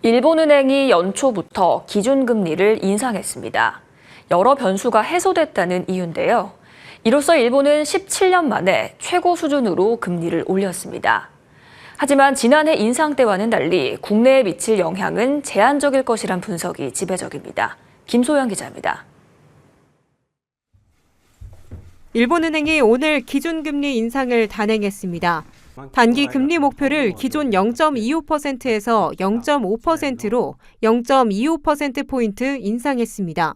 일본은행이 연초부터 기준금리를 인상했습니다. 여러 변수가 해소됐다는 이유인데요. 이로써 일본은 17년 만에 최고 수준으로 금리를 올렸습니다. 하지만 지난해 인상 때와는 달리 국내에 미칠 영향은 제한적일 것이란 분석이 지배적입니다. 김소연 기자입니다. 일본은행이 오늘 기준금리 인상을 단행했습니다. 단기 금리 목표를 기존 0.25%에서 0.5%로 0.25%포인트 인상했습니다.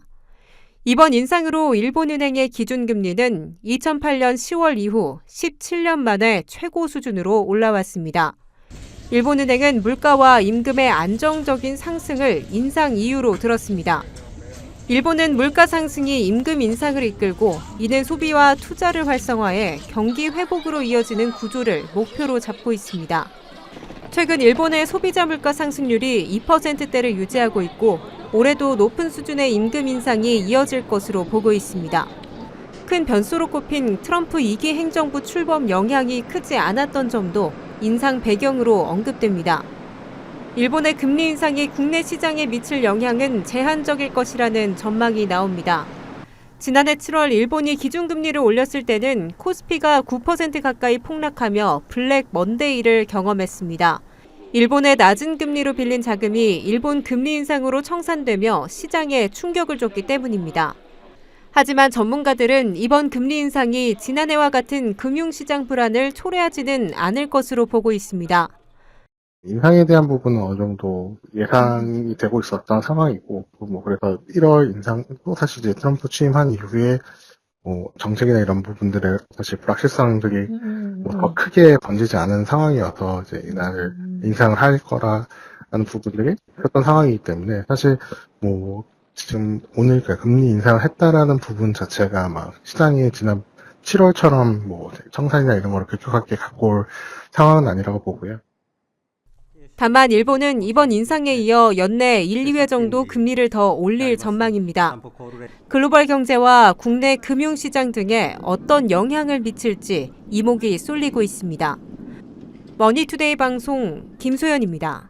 이번 인상으로 일본은행의 기준금리는 2008년 10월 이후 17년 만에 최고 수준으로 올라왔습니다. 일본은행은 물가와 임금의 안정적인 상승을 인상 이유로 들었습니다. 일본은 물가 상승이 임금 인상을 이끌고 이는 소비와 투자를 활성화해 경기 회복으로 이어지는 구조를 목표로 잡고 있습니다. 최근 일본의 소비자 물가 상승률이 2%대를 유지하고 있고 올해도 높은 수준의 임금 인상이 이어질 것으로 보고 있습니다. 큰 변수로 꼽힌 트럼프 2기 행정부 출범 영향이 크지 않았던 점도 인상 배경으로 언급됩니다. 일본의 금리 인상이 국내 시장에 미칠 영향은 제한적일 것이라는 전망이 나옵니다. 지난해 7월 일본이 기준금리를 올렸을 때는 코스피가 9% 가까이 폭락하며 블랙 먼데이를 경험했습니다. 일본의 낮은 금리로 빌린 자금이 일본 금리 인상으로 청산되며 시장에 충격을 줬기 때문입니다. 하지만 전문가들은 이번 금리 인상이 지난해와 같은 금융시장 불안을 초래하지는 않을 것으로 보고 있습니다. 인상에 대한 부분은 어느 정도 예상이 되고 있었던 상황이고, 그래서 1월 인상도 사실 이제 트럼프 취임한 이후에 정책이나 이런 부분들의 사실 불확실성들이 더 크게 번지지 않은 상황이어서 이제 이날 인상을 할 거라는 부분들이 있었던 상황이기 때문에 사실 지금 오늘 금리 인상을 했다라는 부분 자체가 막 시장이 지난 7월처럼 청산이나 이런 거를 급격하게 갖고 올 상황은 아니라고 보고요. 다만 일본은 이번 인상에 이어 연내 1, 2회 정도 금리를 더 올릴 전망입니다. 글로벌 경제와 국내 금융시장 등에 어떤 영향을 미칠지 이목이 쏠리고 있습니다. 머니투데이 방송 김소연입니다.